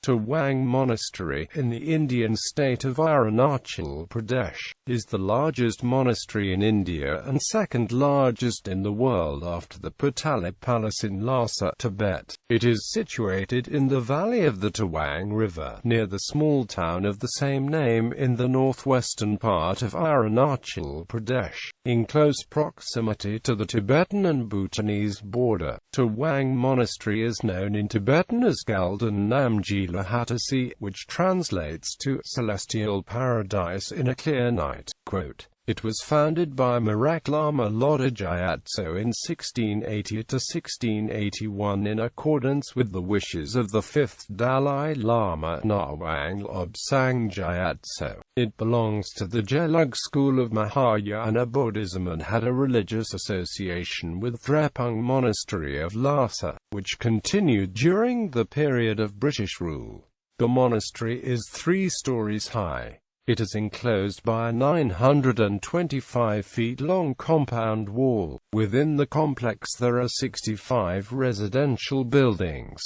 Tawang Monastery, in the Indian state of Arunachal Pradesh, is the largest monastery in India and second largest in the world after the Potala Palace in Lhasa, Tibet. It is situated in the valley of the Tawang River, near the small town of the same name in the northwestern part of Arunachal Pradesh, in close proximity to the Tibetan and Bhutanese border. Tawang Monastery is known in Tibetan as Galden Namgey Lhatse, which translates to Celestial Paradise in a Clear Night. Quote, "It was founded by Merak Lama Lodre Gyatso in 1680–1681 in accordance with the wishes of the 5th Dalai Lama, Ngawang Lobsang Gyatso. It belongs to the Gelug school of Mahayana Buddhism and had a religious association with Drepung Monastery of Lhasa, which continued during the period of British rule. The monastery is 3 stories high. It is enclosed by a 925 feet long compound wall. Within the complex there are 65 residential buildings.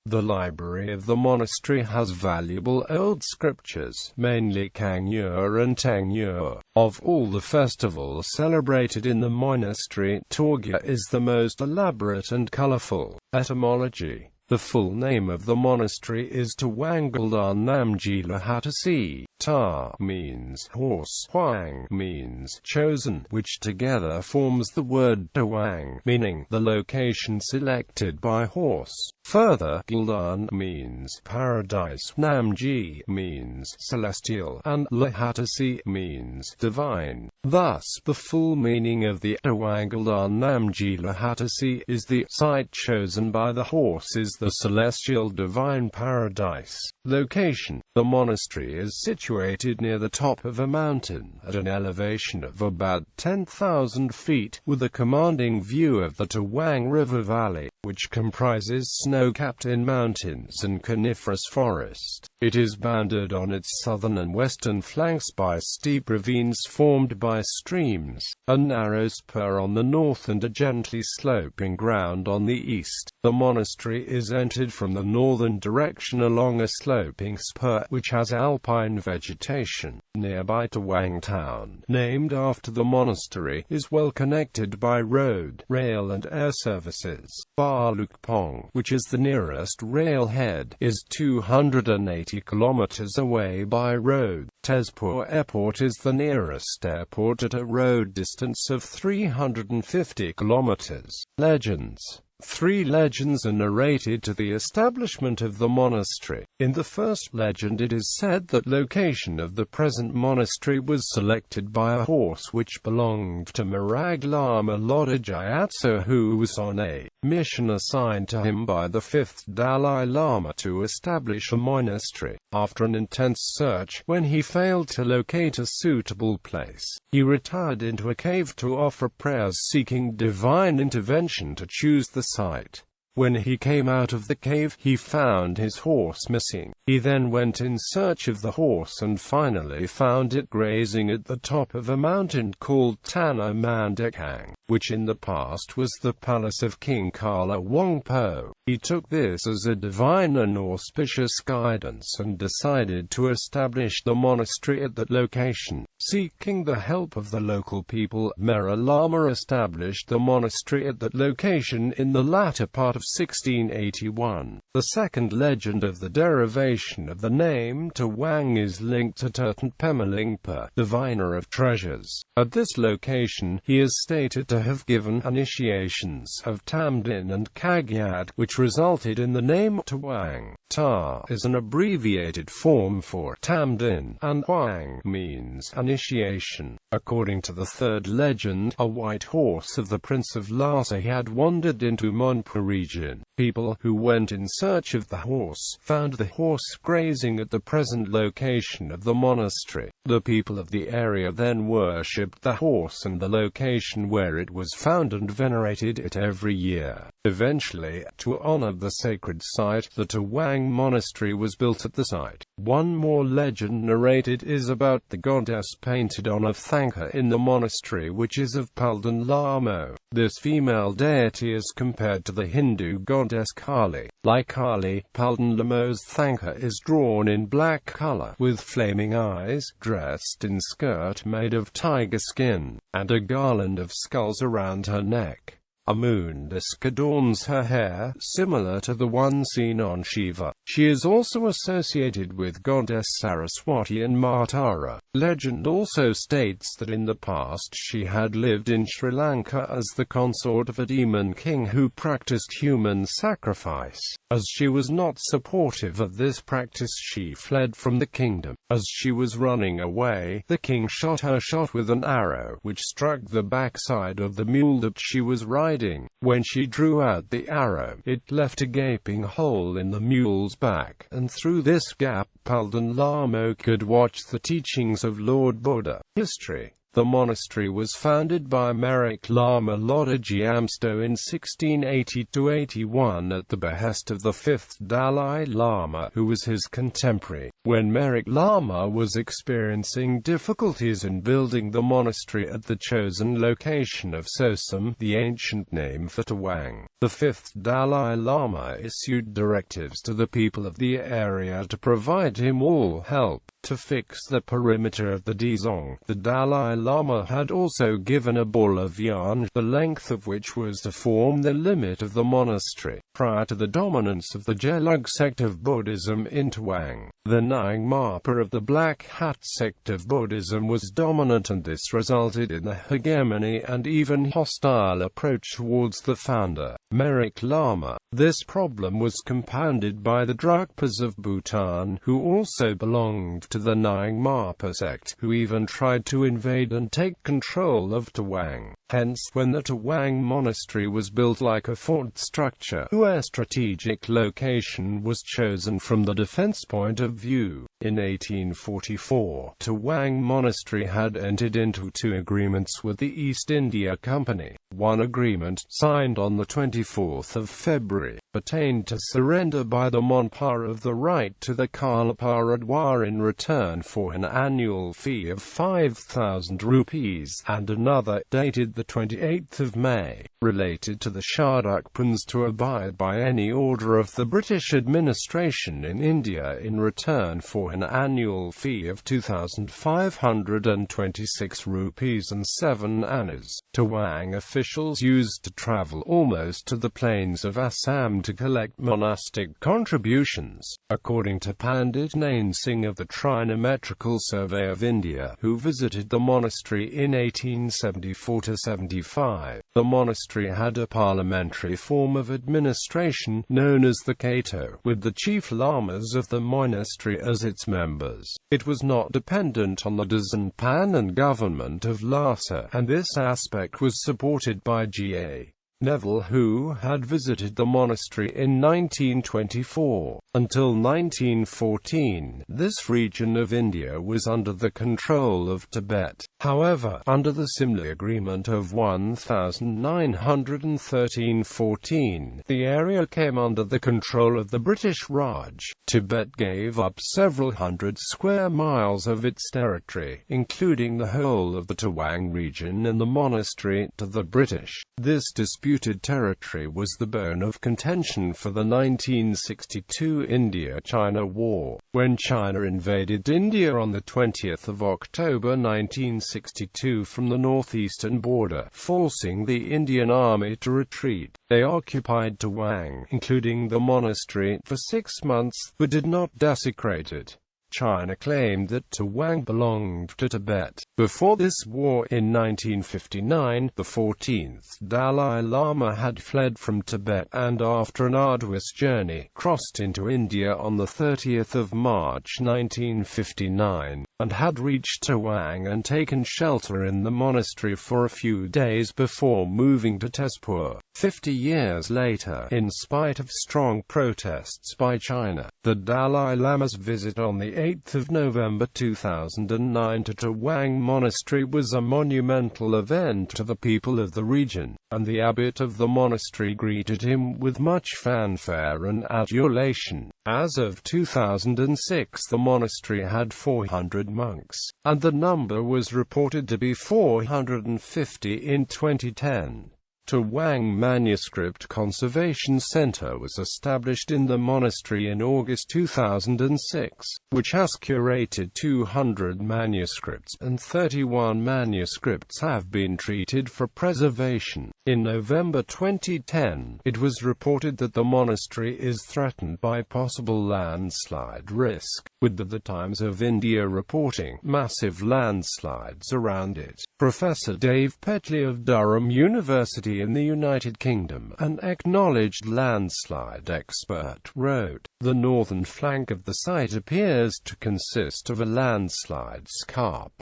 The library of the monastery has valuable old scriptures, mainly Kangyur and Tengyur. Of all the festivals celebrated in the monastery, Torgya is the most elaborate and colorful. Etymology. The full name of the monastery is Tawang Namgey Lhatse. Ta means horse, Huang means chosen, which together forms the word Tawang, meaning the location selected by horse. Further, Galden means paradise, Namgey means celestial, and Lhatse means divine. Thus, the full meaning of the Tawang Namgey Lhatse is the site chosen by the horse is the celestial divine paradise. Location. The monastery is situated near the top of a mountain, at an elevation of about 10,000 feet, with a commanding view of the Tawang River Valley, which comprises snow-capped mountains and coniferous forest. It is bounded on its southern and western flanks by steep ravines formed by streams, a narrow spur on the north and a gently sloping ground on the east. The monastery is entered from the northern direction along a sloping spur which has alpine vegetation. Nearby Tawang town, named after the monastery, is well connected by road, rail and air services. Lukpong, which is the nearest railhead, is 280 kilometers away by road. Tezpur Airport is the nearest airport at a road distance of 350 kilometers. Legends. 3 legends are narrated to the establishment of the monastery. In the first legend it is said that location of the present monastery was selected by a horse which belonged to Merak Lama Lodre Gyatso, who was on a mission assigned to him by the 5th Dalai Lama to establish a monastery. After an intense search, when he failed to locate a suitable place, he retired into a cave to offer prayers seeking divine intervention to choose the site. When he came out of the cave, he found his horse missing. He then went in search of the horse and finally found it grazing at the top of a mountain called Tanah Mandekang, which in the past was the palace of King Kala Wangpo. He took this as a divine and auspicious guidance and decided to establish the monastery at that location. Seeking the help of the local people, Merak Lama established the monastery at that location in the latter part of 1681. The second legend of the derivation of the name Tawang is linked to Turtan Pemalingpa, diviner of treasures. At this location, he is stated to have given initiations of Tamdin and Kagyat, which resulted in the name Tawang. Ta is an abbreviated form for Tamdin, and Huang means initiation. According to the third legend, a white horse of the Prince of Lhasa had wandered into Monpa region. People who went in search of the horse found the horse grazing at the present location of the monastery. The people of the area then worshipped the horse and the location where it was found and venerated it every year. Eventually, to honor the sacred site, the Tawang Tawang Monastery was built at the site. One more legend narrated is about the goddess painted on a thangka in the monastery, which is of Galden Lama. This female deity is compared to the Hindu goddess Kali. Like Kali, Galden Lama's thangka is drawn in black color, with flaming eyes, dressed in skirt made of tiger skin, and a garland of skulls around her neck. A moon disk adorns her hair, similar to the one seen on Shiva. She is also associated with goddess Saraswati and Matara. Legend also states that in the past she had lived in Sri Lanka as the consort of a demon king who practiced human sacrifice. As she was not supportive of this practice, she fled from the kingdom. As she was running away, the king shot her with an arrow, which struck the backside of the mule that she was riding. When she drew out the arrow, it left a gaping hole in the mule's back, and through this gap, Galden Lama could watch the teachings of Lord Buddha. History. The monastery was founded by Merak Lama Lodre Gyatso in 1680–81 at the behest of the 5th Dalai Lama, who was his contemporary. When Merak Lama was experiencing difficulties in building the monastery at the chosen location of Sosam, the ancient name for Tawang, the 5th Dalai Lama issued directives to the people of the area to provide him all help to fix the perimeter of the Dzong. The Dalai Lama had also given a ball of yarn, the length of which was to form the limit of the monastery. Prior to the dominance of the Gelug sect of Buddhism in Tawang, the Nyingma of the Black Hat sect of Buddhism was dominant, and this resulted in the hegemony and even hostile approach towards the founder, Merak Lama. This problem was compounded by the Drukpas of Bhutan, who also belonged to the Nyingma sect, who even tried to invade and take control of Tawang. Hence, when the Tawang monastery was built like a fort structure, a strategic location was chosen from the defense point of view. In 1844, Tawang Monastery had entered into 2 agreements with the East India Company. One agreement, signed on the 24th of February, pertained to surrender by the Monpa of the right to the Kalaparadwar in return for an annual fee of 5,000 rupees, and another, dated the 28th of May, related to the Shadukpans to abide by any order of the British administration in India in return for an annual fee of 2,526 rupees and 7 annas. Tawang officials used to travel almost to the plains of Assam to collect monastic contributions. According to Pandit Nain Singh of the Trigonometrical Survey of India, who visited the monastery in 1874–75, the monastery had a parliamentary form of administration known as the Kato, with the chief lamas of the monastery as its members. It was not dependent on the Dzongpan and government of Lhasa, and this aspect was supported by G.A. Neville, who had visited the monastery in 1924. Until 1914, this region of India was under the control of Tibet. However, under the Simla Agreement of 1913–14, the area came under the control of the British Raj. Tibet gave up several hundred square miles of its territory, including the whole of the Tawang region and the monastery, to the British. This disputed territory was the bone of contention for the 1962 India-China War, when China invaded India on the 20th of October 1962 from the northeastern border, forcing the Indian army to retreat. They occupied Tawang, including the monastery, for 6 months, but did not desecrate it. China claimed that Tawang belonged to Tibet. Before this war in 1959, the 14th Dalai Lama had fled from Tibet and after an arduous journey, crossed into India on the 30th of March 1959. and had reached Tawang and taken shelter in the monastery for a few days before moving to Tezpur. 50 years later, in spite of strong protests by China, the Dalai Lama's visit on 8 November 2009 to Tawang Monastery was a monumental event to the people of the region, and the abbot of the monastery greeted him with much fanfare and adulation. As of 2006, the monastery had 400 monks, and the number was reported to be 450 in 2010. Tawang Manuscript Conservation Center was established in the monastery in August 2006, which has curated 200 manuscripts, and 31 manuscripts have been treated for preservation. In November 2010, it was reported that the monastery is threatened by possible landslide risk, with the Times of India reporting massive landslides around it. Professor Dave Petley of Durham University in the United Kingdom, an acknowledged landslide expert, wrote, "The northern flank of the site appears to consist of a landslide scarp.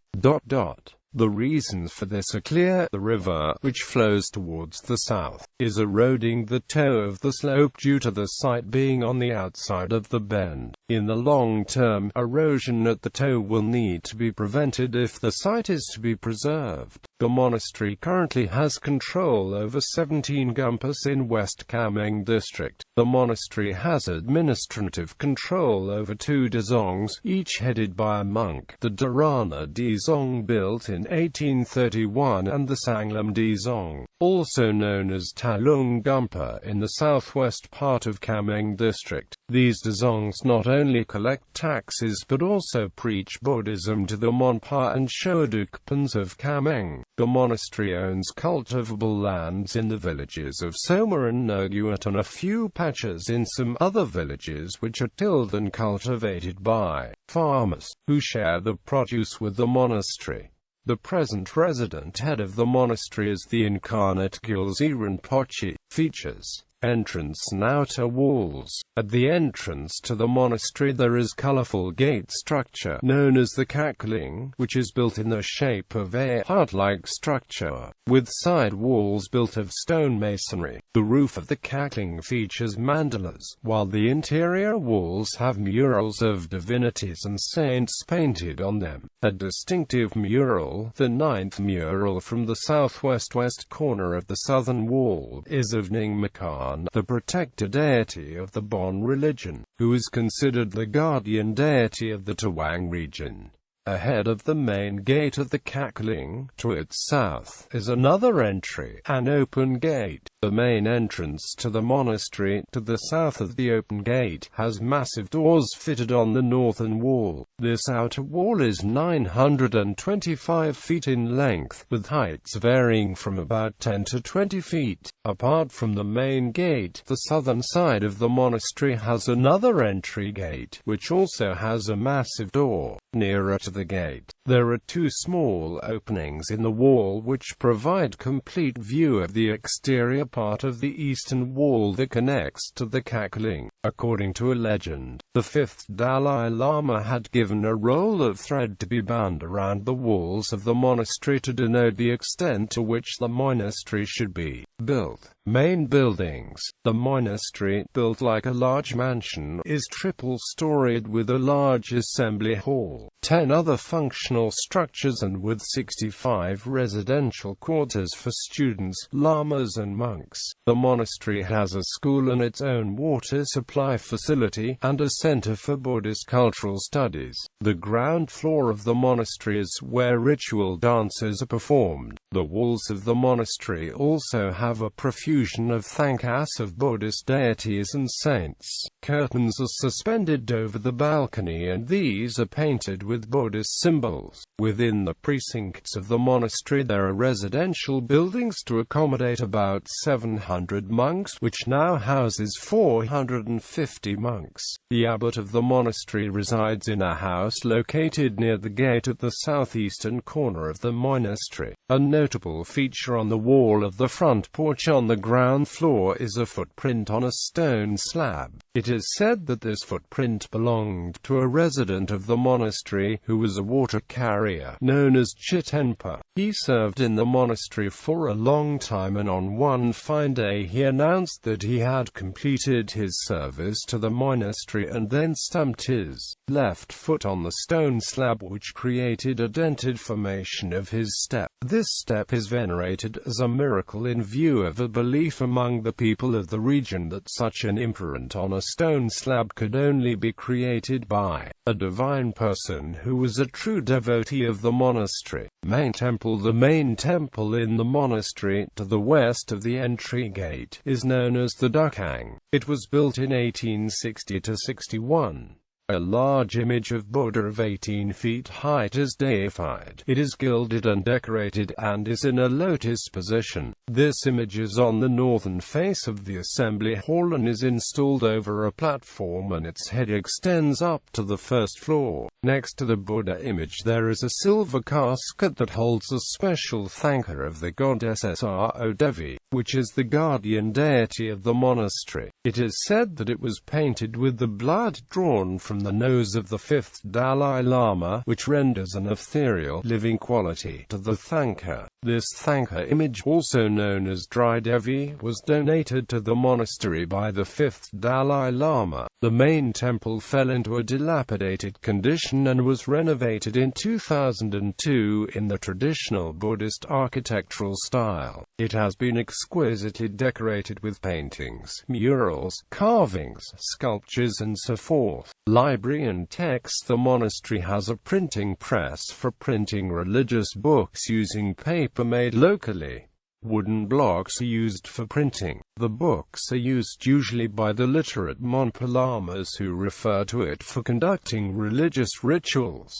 The reasons for this are clear. The river, which flows towards the south, is eroding the toe of the slope due to the site being on the outside of the bend. In the long term, erosion at the toe will need to be prevented if the site is to be preserved." The monastery currently has control over 17 gumpas in West Kameng district. The monastery has administrative control over 2 dzongs, each headed by a monk: the Dharana dzong, built in 1831, and the Sanglam dzong, also known as Talung Gumpa, in the southwest part of Kameng district. These dzongs not only collect taxes but also preach Buddhism to the Monpa and Shodukpans of Kameng. The monastery owns cultivable lands in the villages of Soma and Noguat and a few patches in some other villages which are tilled and cultivated by farmers, who share the produce with the monastery. The present resident head of the monastery is the incarnate Gyaltsen Rinpoche. Features: entrance and outer walls. At the entrance to the monastery there is colorful gate structure known as the Kakling, which is built in the shape of a heart-like structure, with side walls built of stone masonry. The roof of the Kakling features mandalas, while the interior walls have murals of divinities and saints painted on them. A distinctive mural, the 9th mural from the southwest-west corner of the southern wall, is of Ningmakan, the protector deity of the Bon religion, who is considered the guardian deity of the Tawang region. Ahead of the main gate of the Kakling, to its south, is another entry, an open gate. The main entrance to the monastery, to the south of the open gate, has massive doors fitted on the northern wall. This outer wall is 925 feet in length, with heights varying from about 10 to 20 feet. Apart from the main gate, the southern side of the monastery has another entry gate, which also has a massive door. Nearer to the gate, there are 2 small openings in the wall which provide complete view of the exterior part of the eastern wall that connects to the Kakling. According to a legend, the 5th Dalai Lama had given a roll of thread to be bound around the walls of the monastery to denote the extent to which the monastery should be built. Main buildings. The monastery, built like a large mansion, is triple-storied with a large assembly hall, 10 other functional structures and with 65 residential quarters for students, lamas and monks. The monastery has a school and its own water supply facility, and a center for Buddhist cultural studies. The ground floor of the monastery is where ritual dances are performed. The walls of the monastery also have a profusion of thankas of Buddhist deities and saints. Curtains are suspended over the balcony and these are painted with Buddhist symbols. Within the precincts of the monastery there are residential buildings to accommodate about 700 monks, which now houses 450 monks. The abbot of the monastery resides in a house located near the gate at the southeastern corner of the monastery. A notable feature on the wall of the front porch on the ground floor is a footprint on a stone slab. It is said that this footprint belonged to a resident of the monastery, who was a water carrier, known as Chitenpa. He served in the monastery for a long time, and on one fine day he announced that he had completed his service to the monastery, and then stamped his left foot on the stone slab, which created a dented formation of his step. This step is venerated as a miracle in view of a belief among the people of the region that such an imprint on a stone slab could only be created by a divine person who was a true devotee of the monastery. Main temple. The main temple in the monastery, to the west of the entry gate, is known as the Dukang. It was built in 1860–61. A large image of Buddha of 18 feet height is deified. It is gilded and decorated, and is in a lotus position. This image is on the northern face of the assembly hall and is installed over a platform, and its head extends up to the first floor. Next to the Buddha image there is a silver casket that holds a special thanka of the goddess Sro Devi, which is the guardian deity of the monastery. It is said that it was painted with the blood drawn from the nose of the fifth Dalai Lama, which renders an ethereal, living quality to the thanka. This thanka image, also known as Dry Devi, was donated to the monastery by the fifth Dalai Lama. The main temple fell into a dilapidated condition and was renovated in 2002 in the traditional Buddhist architectural style. It has been exquisitely decorated with paintings, murals, carvings, sculptures and so forth. Library and text. The monastery has a printing press for printing religious books using paper made locally. Wooden blocks are used for printing. The books are used usually by the literate Monpa Lamas, who refer to it for conducting religious rituals.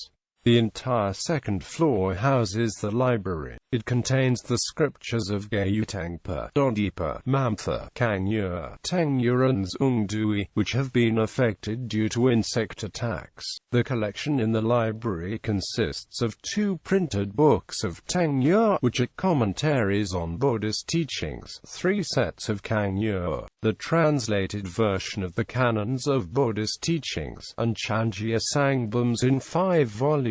The entire second floor houses the library. It contains the scriptures of Gayutangpa, Dodipa, Mamtha, Kangyur, Tengyur and Zungdui, which have been affected due to insect attacks. The collection in the library consists of 2 printed books of Tengyur, which are commentaries on Buddhist teachings, 3 sets of Kangyur, the translated version of the canons of Buddhist teachings, and Chanjya Sangbums in 5 volumes.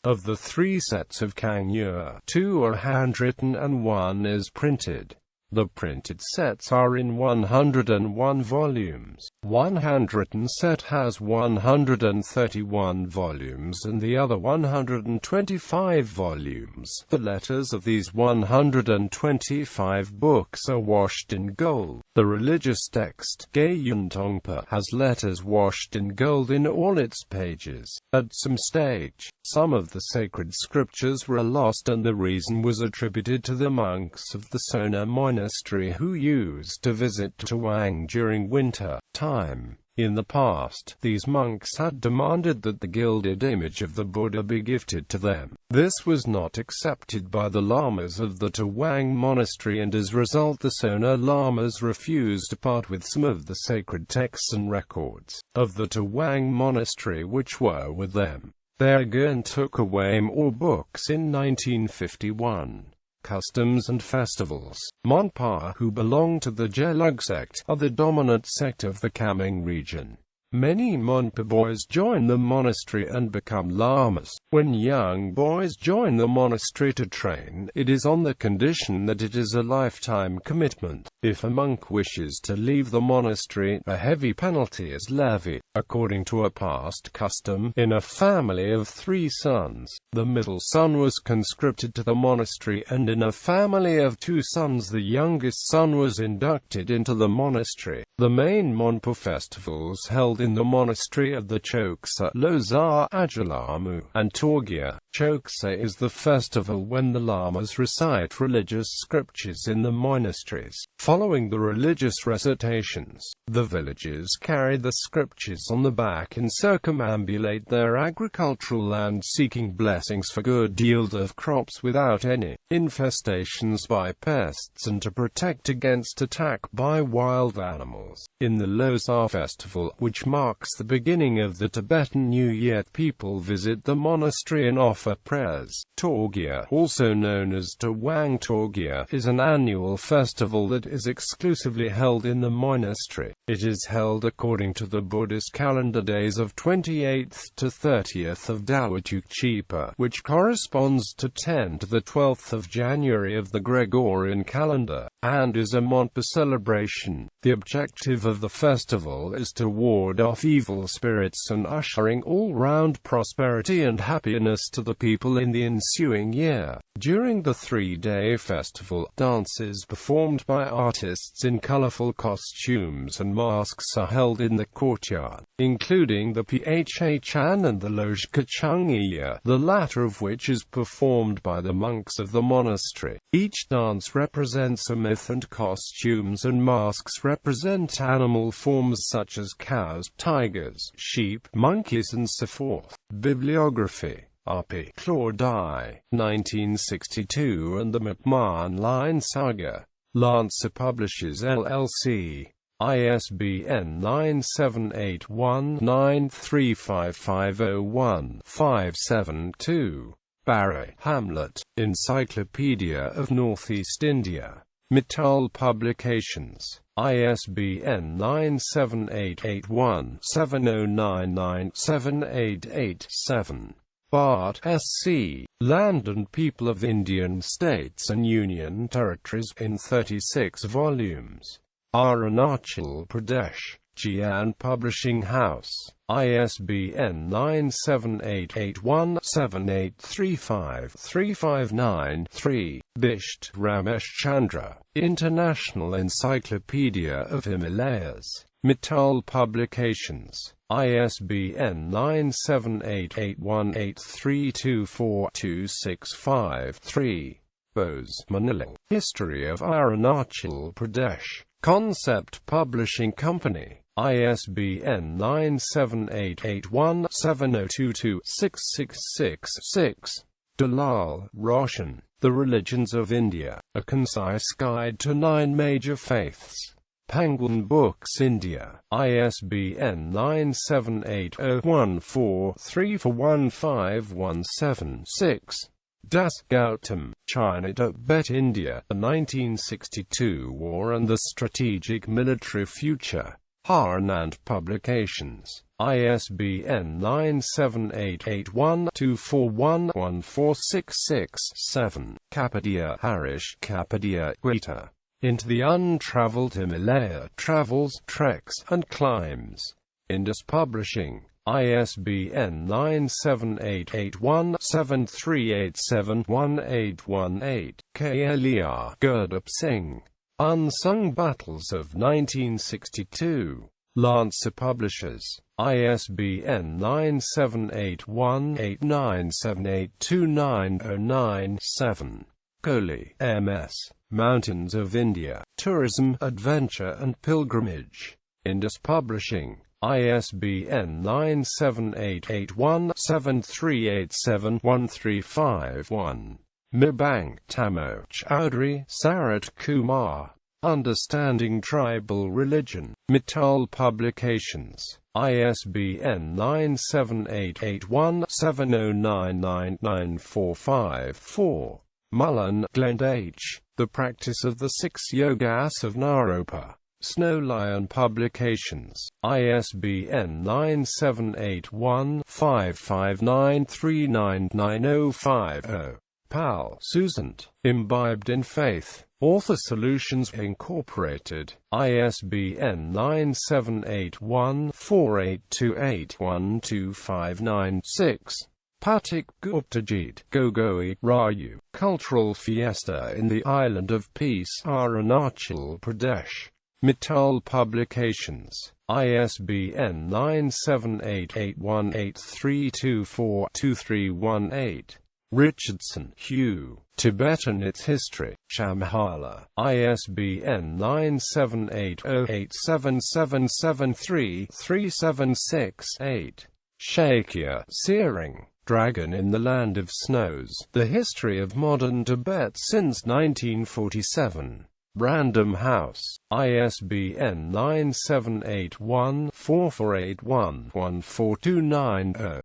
Of the 3 sets of Kangyur, 2 are handwritten and 1 is printed. The printed sets are in 101 volumes. One handwritten set has 131 volumes and the other 125 volumes. The letters of these 125 books are washed in gold. The religious text, Gayun Tongpa, has letters washed in gold in all its pages. At some stage, some of the sacred scriptures were lost, and the reason was attributed to the monks of the Sona Monastery who used to visit Tawang during winter time. In the past, these monks had demanded that the gilded image of the Buddha be gifted to them. This was not accepted by the lamas of the Tawang Monastery, and as a result the Sona lamas refused to part with some of the sacred texts and records of the Tawang Monastery which were with them. They again took away more books in 1951. Customs and festivals. Monpa, who belong to the Gelug sect, are the dominant sect of the Kameng region. Many Monpa boys join the monastery and become lamas. When young boys join the monastery to train, it is on the condition that it is a lifetime commitment. If a monk wishes to leave the monastery, a heavy penalty is levied. According to a past custom, in a family of 3 sons, the middle son was conscripted to the monastery, and in a family of 2 sons the youngest son was inducted into the monastery. The main Monpa festivals held in the monastery of the Choksa, Losar, Ajalamu, and Torgya. Choksa is the festival when the lamas recite religious scriptures in the monasteries. Following the religious recitations, the villagers carry the scriptures on the back and circumambulate their agricultural land, seeking blessings for good yield of crops without any infestations by pests and to protect against attack by wild animals. In the Losar festival, which marks the beginning of the Tibetan New Year, people visit the monastery and offer offer prayers. Torgya, also known as Tawang Torgya, is an annual festival that is exclusively held in the monastery. It is held according to the Buddhist calendar days of 28th to 30th of Dawatukchipa, which corresponds to 10 to the 12th of January of the Gregorian calendar, and is a Monpa celebration. The objective of the festival is to ward off evil spirits and ushering all-round prosperity and happiness to the people in the ensuing year. During the three-day festival, dances performed by artists in colorful costumes and masks are held in the courtyard, including the Phachan and the Lojkachungiya, the latter of which is performed by the monks of the monastery. Each dance represents a myth, and costumes and masks represent animal forms such as cows, tigers, sheep, monkeys and so forth. Bibliography. R.P. Claudie, 1962, and the McMahon Line Saga. Lhasa Publishers LLC. ISBN 978-1935501572. Barry, Hamlet, Encyclopedia of Northeast India. Mittal Publications. ISBN 97881-7099-788-7. Bart, S.C., Land and People of Indian States and Union Territories, in 36 volumes. Arunachal Pradesh, Gian Publishing House. ISBN 97881-7835-359-3. Bisht, Ramesh Chandra, International Encyclopedia of Himalayas. Mittal Publications. ISBN 9788183242653. Bose, Maniling. History of Arunachal Pradesh. Concept Publishing Company. ISBN 97881-7022-6666. Dalal, Roshan. The Religions of India, A Concise Guide to 9 Major Faiths. Penguin Books India. ISBN 978-014-341517-6. Das Gautam, China. Tibet, India, the 1962 War and the Strategic Military Future. Harnand Publications. ISBN 97881-241-1466-7. Kapadia, Harish Kapadia, Gwita. Into the Untraveled Himalaya Travels, Treks, and Climbs. Indus Publishing. ISBN 97881-7387-1818. Kalia, Gurdeep Singh. Unsung Battles of 1962. Lhasa Publishers. ISBN 9781897829097. Kohli, M.S. Mountains of India, Tourism, Adventure and Pilgrimage. Indus Publishing. ISBN 97817387135-1. Mibank, Tamo, Chowdhury, Sarat Kumar. Understanding Tribal Religion. Mittal Publications. ISBN 97817099945-4. Mullen, Glenn H. The Practice of the Six Yogas of Naropa. Snow Lion Publications. ISBN 9781559399050. Powell, Susan. Imbibed in Faith. Author Solutions Incorporated. ISBN 9781482812596. Patik Guptajit, Gogoi, Rayu. Cultural Fiesta in the Island of Peace, Arunachal Pradesh. Mittal Publications. ISBN 9788183242318. Richardson, Hugh. Tibetan-It History. Shambhala. ISBN 9780877733768. Shakya, Searing. Dragon in the Land of Snows. The History of Modern Tibet since 1947. Random House. ISBN 9781448114290.